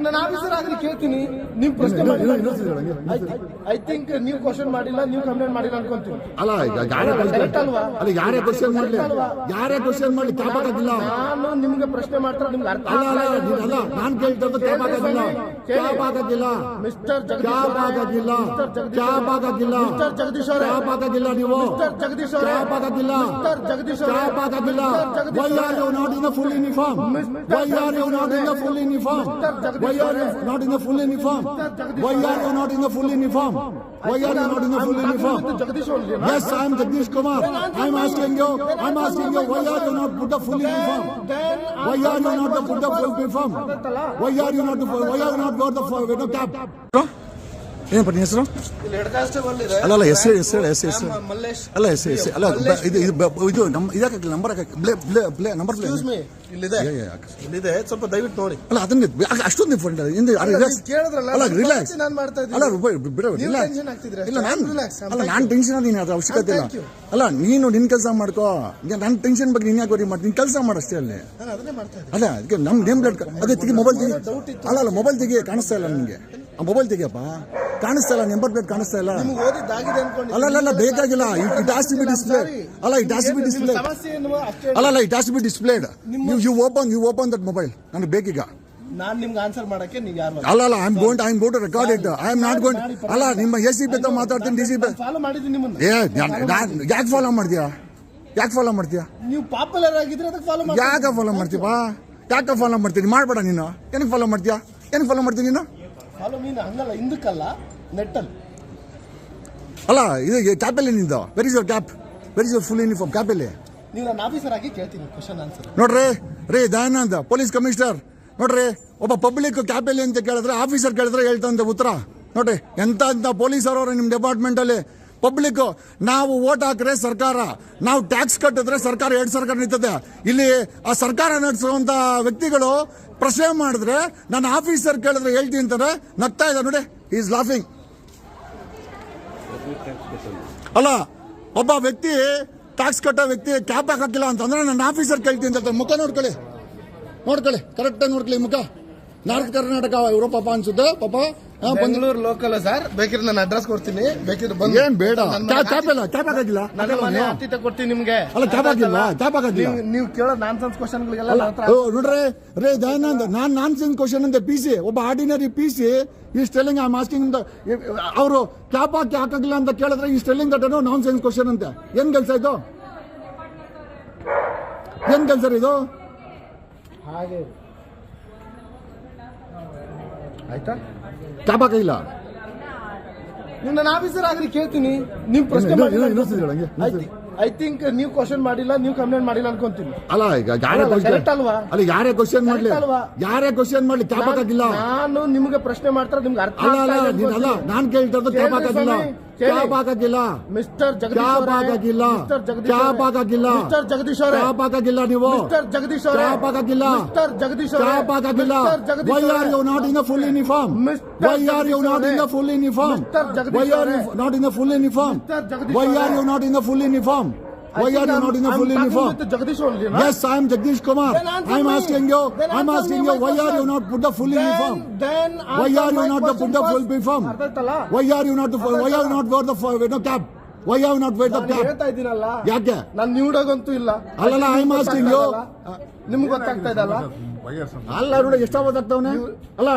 ನಾನು ಆಫೀಸರ್ ಆದ್ರೆ ಕೇಳ್ತೀನಿ, ನೀವು ಪ್ರಶ್ನೆ ಮಾಡಿ. ಐ ಥಿಂಕ್ ನೀವು ಕ್ವಶನ್ ಮಾಡಿಲ್ಲ, ನೀವು ಕಂಪ್ಲೇಂಟ್ ಮಾಡಿಲ್ಲ ಅನ್ಕೊಂತೀನಿ. ಅಲ್ಲ ಕರೆಕ್ಟ್ ಅಲ್ವಾ? ಅಲ್ಲ ಯಾರೇ ಕ್ವಶನ್ ಮಾಡ್ಲಿ, ಯಾರೇ ಕ್ವಶನ್ ಮಾಡ್ಲಿ ಕ್ಯಾಪ್ ಆಗೋದಿಲ್ಲ. ನಾನು ನಿಮ್ಗೆ ಪ್ರಶ್ನೆ ಮಾಡ್ತಾರೆ, ನಿಮ್ಗೆ ಅರ್ಥ ಅಲ್ಲ ನಾನು ಕೇಳ್ತದ್ದು ಕ್ಯಾಪ್ ಆಗೋದಿಲ್ಲ, ಕ್ಯಾಪ್ ಆಗೋದಿಲ್ಲ, ಮಿಸ್ಟರ್ ಕ್ಯಾಪ್ ಆಗೋದಿಲ್ಲ, ಕ್ಯಾಪ್ ಆಗೋದಿಲ್ಲ, ಜಗದೀಶ್ ಅವರೇ, ಕ್ಯಾಪ್ ಆಗೋದಿಲ್ಲ, ನೀವು ಜಗದೀಶ್ ಅವರೇ, ಕ್ಯಾಪ್ ಆಗೋದಿಲ್ಲ, ಜಗದೀಶ್ ಕ್ಯಾಪ್ ಆಗೋದಿಲ್ಲ. Why are you not in the full uniform? Why are you not in the full uniform? Why are you not in the full uniform? Why are you not in the full uniform? Why are you not in the full uniform? Jagadish only. Yes, I am Jagdish Kumar. I am asking you. Why are you not put the full uniform? Why are you not put the full uniform? Why are you not got the cap? ಏನಪ್ಪ ನಿಮ್ಮ ಹೆಸರು? ಅಲ್ಲ ಹೆಸರು ಮಲ್ಲೇಶ್. ಅಲ್ಲ ಹೆಸರು ಅಲ್ಲ ಇದು ನಮ್ಮ ಇದಕ್ಕೆ ನಂಬರ್ ನಂಬರ್ ಇಲ್ಲಿದೆ, ಸ್ವಲ್ಪ ದಯವಿಟ್ಟು ನೋಡಿ. ಅಲ್ಲ ಅದನ್ನ ಅಷ್ಟೊಂದು ಫಂಡ್ ಕೇಳಿದ್ರಲ್ಲ, ಅಲ್ಲ ರಿಲ್ಯಾಕ್ಸ್ ನಾನು ಮಾಡ್ತಾ ಇದ್ದೀನಿ. ಅಲ್ಲ ಬಿಡ ರಿಲ್ಯಾಕ್ಸ್. ಇಲ್ಲ ನಾನು ಟೆನ್ಷನ್ ಅದೀನಿ, ಅದ್ರ ಅವಶ್ಯಕತೆ ಇಲ್ಲ. ಅಲ್ಲ ನೀನು ನಿನ್ ಕೆಲಸ ಮಾಡ್ಕೋ, ನನ್ನ ಟೆನ್ಷನ್ ಬಗ್ಗೆ ನೀನ್ ಯಾಕೆ ವರಿ ಮಾಡ್ತೀನಿ, ನಿನ್ ಕೆಲಸ ಮಾಡಷ್ಟೇ ಅಲ್ಲಿ. ಅಲ್ಲ ಅದಕ್ಕೆ ನಮ್ ನೇಮ್ ಪ್ಲೇಟ್ ಅದೇ ತೆಗಿ, ಮೊಬೈಲ್ ತೆಗಿ. ಅಲ್ಲ ಮೊಬೈಲ್ ತೆಗಿ, ಕಾಣಿಸ್ತಾ ಇಲ್ಲ ನಿನ್ಗೆ. ಆ ಮೊಬೈಲ್ ತೆಗಿಯಪ್ಪ, ಕಾಣಿಸ್ತಾ ಇಲ್ಲ, ನಂಬರ್ ಪ್ಲೇಟ್ ಕಾಣಿಸ್ತಾ ಇಲ್ಲ. ಅಲ್ಲ ಬೇಕಾಗಿಲ್ಲ, it has to be display. ಅಲ್ಲ it has to be display. ಅಲ್ಲ it has to be displayed. You open that mobile, ನನಗೆ ಬೇಕೀಗ. ನಾನು ನಿಮ್ಗೆ ಆನ್ಸರ್ ಮಾಡಕ್ಕೆ ನೀವು ಯಾರು? ಅಲ್ಲ I am going to record it. I am not going. ಅಲ್ಲ ನಿಮ್ಮ ಎಸಿಪಿ ಹತ್ರ ಮಾತಾಡ್ತೀನಿ, ಡಿಸಿಪಿ. ಫಾಲೋ ಮಾಡಿದ್ದೀನಿ ನಿಮ್ಮನ್ನ. ಯಾಕೆ ಫಾಲೋ ಮಾಡ್ತೀಯಾ? ಯಾಕೆ ಫಾಲೋ ಮಾಡ್ತೀಯಾ? ನೀವು ಪಾಪ್ಯುಲರ್ ಆಗಿದ್ರೆ ಅದಕ್ಕೆ ಫಾಲೋ ಮಾಡಿ. ಯಾಕೆ ಫಾಲೋ ಮಾಡ್ತೀಯಾ? ಯಾಕೆ ಫಾಲೋ ಮಾಡ್ತೀನಿ? ಮಾಡ್ಬೇಡ ನೀನು. ಏನಕ್ಕೆ ಫಾಲೋ ಮಾಡ್ತೀಯಾ? ಏನಕ್ಕೆ ಫಾಲೋ ಮಾಡ್ತೀನಿ ನೀನು? ಫಾಲೋ ಮೀನ್ ಹಂಗಲ್ಲ, ಹಿಂದಕ್ಕಲ್ಲ, ನೆಟ್ಟಲ್ಲಿ. ಅಲ್ಲ ಇದು ಕ್ಯಾಪಲ್ಲಿ ನಿಂದು. Where is your cap? Where is your full uniform? ಕ್ಯಾಪಲ್ಲಿ ನೀವು ನನ್ನ ಆಫೀಸರ್ ಆಗಿ ಕೇಳ್ತೀನಿ ಕ್ವಶನ್ ಆನ್ಸರ್. ನೋಡ್ರಿ ದಯಾನಂದ್ ಪೊಲೀಸ್ ಕಮಿಷನರ್, ನೋಡ್ರಿ ಒಬ್ಬ ಪಬ್ಲಿಕ್ ಕ್ಯಾಪಲ್ಲಿ ಅಂತ ಕೇಳಿದ್ರೆ, ಆಫೀಸರ್ ಕೇಳಿದ್ರೆ ಹೇಳ್ತಂತ ಉತ್ತರ. ನೋಡ್ರಿ ಎಂತ ಪೊಲೀಸ್ ಅವರವ್ರೆ ನಿಮ್ಮ ಡಿಪಾರ್ಟ್ಮೆಂಟ್ ಅಲ್ಲಿ. ಪಬ್ಲಿಕ್ ನಾವು ವೋಟ್ ಹಾಕಿದ್ರೆ ಸರ್ಕಾರ, ನಾವು ಟ್ಯಾಕ್ಸ್ ಕಟ್ಟಿದ್ರೆ ಸರ್ಕಾರ, ಎರಡು ಸರ್ಕಾರ ನಿಂತದೆ. ಇಲ್ಲಿ ಆ ಸರ್ಕಾರ ನಡೆಸುವಂತ ವ್ಯಕ್ತಿಗಳು ಪ್ರಶ್ನೆ ಮಾಡಿದ್ರೆ ನನ್ನ ಆಫೀಸರ್ ಕೇಳಿದ್ರೆ ಹೇಳ್ತೀನಿ ಅಂತಾರೆ. ನಗ್ತಾ ಇದ್ದಾರೆ ನೋಡಿ, ಈಸ್ ಲಾಫಿಂಗ್. ಅಲ್ಲ ಒಬ್ಬ ವ್ಯಕ್ತಿ ಟ್ಯಾಕ್ಸ್ ಕಟ್ಟೋ ವ್ಯಕ್ತಿ ಕ್ಯಾಪ್ ಹಾಕಿಲ್ಲ ಅಂತಂದ್ರೆ ನನ್ನ ಆಫೀಸರ್ ಕೇಳ್ತೀನಿ ಅಂತ. ಮುಖ ನೋಡ್ಕೊಳ್ಳಿ ಕರೆಕ್ಟಾಗಿ ನೋಡ್ಕೊಳ್ಳಿ ಮುಖ. ನಾರ್ತ್ ಕರ್ನಾಟಕ ಇವರು ಪಾಪ ಅನ್ಸುತ್ತೆ. ಪಾಪ ಬೆಂಗಳೂರು ಲೋಕಲ್ ಸರ್, ಬೇಕಿದ್ರೆ ನಾನು ಅಡ್ರೆಸ್ ಕೊಡ್ತೀನಿ, ಬೇಕಿದ್ರೆ ಬಂದು. ಏನ್ ಬೇಡ, ಕ್ಯಾಪ್ ಹಾಕಿಲ್ಲ, ಆತಿಥ್ಯ ಕೊಡ್ತೀನಿ ನಿಮ್ಗೆ. ಅಲ್ಲ ಕ್ಯಾಪ್ ಹಾಕಿಲ್ಲ. ನೀವು ಕೇಳೋ ನಾನ್ಸೆನ್ಸ್ ಕ್ವಶನ್ಗಳಿಗೆಲ್ಲ ನೋಡ್ರಿ ದಯಾನಂದ್, ನಾನ್ಸೆನ್ಸ್ ಕ್ವಶನ್ ಅಂತ PC, ಒಬ್ಬ ಆರ್ಡಿನರಿ PC ಈ ಸ್ಟೆಲ್ಲಿಂಗ್ ಐ ಆಮ್ ಆಸ್ಕಿಂಗ್. ಅವರು ಕ್ಯಾಪ್ ಹಾಕಿಲ್ಲ ಅಂತ ಕೇಳಿದ್ರೆ ಈ ಸ್ಟೆಲ್ಲಿಂಗ್ ದಟ್ ನಾನ್ಸೆನ್ಸ್ ಕ್ವಶನ್ ಅಂತ. ಏನ್ ಕೆಲಸ ಇದು? ಏನ್ ಕೆಲಸ ಇದು? ಹಾಗೆ ಆಯ್ತಾ? ಕ್ಯಾಪ್ ಹಾಕಿಲ್ಲ. ನೀವು ನನ್ನ ಆಫೀಸರ್ ಆದ್ರೆ ಕೇಳ್ತೀನಿ, ನೀವು ಪ್ರಶ್ನೆ ಮಾಡಿ. ಐ ಥಿಂಕ್ ನೀವು ಕ್ವಶನ್ ಮಾಡಿಲ್ಲ, ನೀವು ಕಂಪ್ಲೇಂಟ್ ಮಾಡಿಲ್ಲ ಅನ್ಕೊಂತೀನಿ. ಅಲ್ಲ ಈಗ ಕರೆಕ್ಟ್ ಅಲ್ವಾ? ಅಲ್ಲ ಯಾರೇ ಕ್ವಶನ್ ಮಾಡ್ಲಿ, ಕ್ಯಾಪ್ ಹಾಕಿಲ್ಲ. ನಾನು ನಿಮ್ಗೆ ಪ್ರಶ್ನೆ ಮಾಡ್ತಾರೆ, ನಿಮ್ಗೆ ಅರ್ಥ ಅಲ್ಲ ನಾನು ಕೇಳ್ತದ್ದು ಕ್ಯಾಪ್ ಹಾಕಿಲ್ಲ. ಮಿಸ್ಟರ್ ಕ್ಯಾಪ್ ಹಾಕಿಲ್ಲ. ಜಗದೀಶ್ ಅವರೇ, ಕ್ಯಾಪ್ ಹಾಕಿಲ್ಲ. ನೀವು ಜಗದೀಶ್ ಅವರೇ, ಕ್ಯಾಪ್ ಹಾಕಿಲ್ಲ. ಜಗದೀಶ್ ಕ್ಯಾಪ್ ಹಾಕಿಲ್ಲ. Why are you not in the full uniform? Why are you not in the full uniform? Why are you not in the full uniform? Why are you not in the full uniform? Why are you not in the full uniform? Jagdish only. Yes, I am Jagdish Kumar. I am asking you. Why are you not put the full uniform? Why are you not put the full uniform? Why are you not wear the cap? Why are you not wear the cap? ಹೇಳ್ತಾ ಇದ್ದೀನಲ್ಲ, ಯಾಕೆ ನಾನು ನೀಡೋಗಂತೂ ಇಲ್ಲ. ಅಲ್ಲ I am asking you. ನಿಮ್ಗೆ ಗೊತ್ತಾಗ್ತಾ ಇದಲ್ಲ? ಅಲ್ಲ ನೋಡಿ ಎಷ್ಟು ಆವಾಜ್ ಆಗ್ತಾವನೆ. ಅಲ್ಲ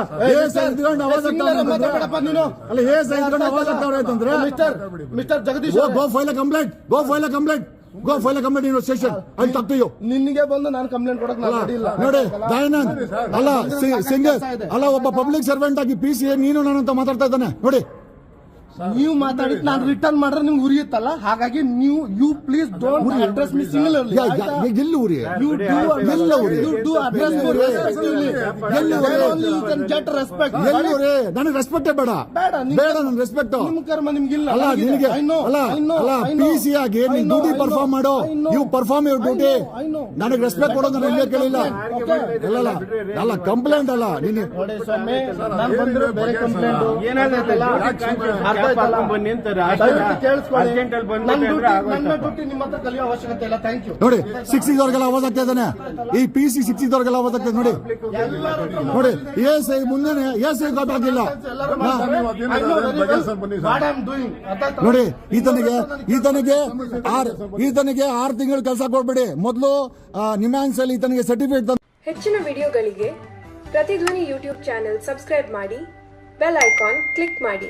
ಇದ್ಕೊಂಡು ಆವಾಜ್ ಆಗ್ತಾವ ನೀನು. ಅಲ್ಲ ಇದ್ಕೊಂಡು ಆವಾಜ್ ಆಗ್ತಾವ್ರೆ ಅಂತಂದ್ರೆ mister Jagadish, go file a complaint. Go file a complaint in your station. I'll talk to you. ನಿನ್ಗೆ ಬಂದು ನಾನು ಕಂಪ್ಲೇಂಟ್ ಕೊಡಕ್ ಇಲ್ಲ ನೋಡಿ ದಯಾನಂದ್. ಅಲ್ಲ ಸಿಂಗರ್ ಅಲ್ಲ, ಒಬ್ಬ ಪಬ್ಲಿಕ್ ಸರ್ವೆಂಟ್ ಆಗಿ PC ನೀನು ನಾನಂತ ಮಾತಾಡ್ತಾ ಇದ್ದಾನೆ ನೋಡಿ. ನೀವು ಮಾತಾಡಿದ್ ನಾನು ರಿಟರ್ನ್ ಮಾಡಿದ್ರೆ ನಿಮ್ಗೆ ಉರಿಯುತ್ತಲ್ಲ, ಹಾಗಾಗಿ you please don't address me singularly. ಎಲ್ಲಿ ಉರಿ? You do address me respectively. Only you can get respect. ಎಲ್ಲಿ ಉರಿ? ನನಗೆ ರೆಸ್ಪೆಕ್ಟೇ ಬೇಡ ನನ್ನ ರೆಸ್ಪೆಕ್ಟ್. ನಿಮ್ಮ ಕರ್ಮ ನಿಮ್ಗಿಲ್ಲ. ಅಲ್ಲ ನಿನಗೆ ಅಲ್ಲ PC ಆಗಿ ನೀನು ಡ್ಯೂಟಿ ಪರ್ಫಾರ್ಮ್ ಮಾಡು. You perform your duty. ನನಗೆ ರೆಸ್ಪೆಕ್ಟ್ ಕೊಡೋದು ನಾನು ಇಲ್ಲೇ ಕೇಳಿಲ್ಲ. ಅಲ್ಲ ಕಂಪ್ಲೇಂಟ್ ಅಲ್ಲ ನೀನು. ನೋಡಿ ಸ್ವಾಮಿ, ನಾನು ಬಂದಿರೋ ಬೇರೆ ಕಂಪ್ಲೇಂಟ್ ಏನಾಗೈತಲ್ಲ, ಅರ್ಧ ಬನ್ನಿ ಅಂತಾರೆ ದಯವಿಟ್ಟು ಕೇಳಿಸ್ಕೊಳ್ಳಿ. ಅರ್ಜೆಂಟ್ ಅಲ್ಲಿ ನನ್ನ ಬಂದ್ಬಿಟ್ಟು ಡ್ಯೂಟಿ ನಿಮ್ಮ ಹತ್ರ ಕಲಿಯೋ ಅವಶ್ಯಕತೆ ಇಲ್ಲ. Thank you. ನೋಡಿ 60 ಅವಾಜ್ ಆಗ್ತಾ ಇದ್ದಾನೆ. ಈ PC 60 ಅವಾಜ್ ಆಗ್ತಾ ಇದೆ ನೋಡಿ. ನೋಡಿ ASI ಮುಂದೆ ASI ಗೊತ್ತಾಗಿಲ್ಲ ನೋಡಿ. ಈತನಿಗೆ 6 ತಿಂಗಳು ಕೆಲಸ ಕೊಡ್ಬೇಡಿ. ಮೊದಲು ನಿಮ್ಯಾನ್ಸ್ ಅಲ್ಲಿ ಈತನಿಗೆ ಸರ್ಟಿಫಿಕೇಟ್. ಹೆಚ್ಚಿನ ವಿಡಿಯೋಗಳಿಗೆ ಪ್ರತಿಧ್ವನಿ ಯೂಟ್ಯೂಬ್ ಚಾನೆಲ್ ಸಬ್ಸ್ಕ್ರೈಬ್ ಮಾಡಿ, ಬೆಲ್ ಐಕಾನ್ ಕ್ಲಿಕ್ ಮಾಡಿ.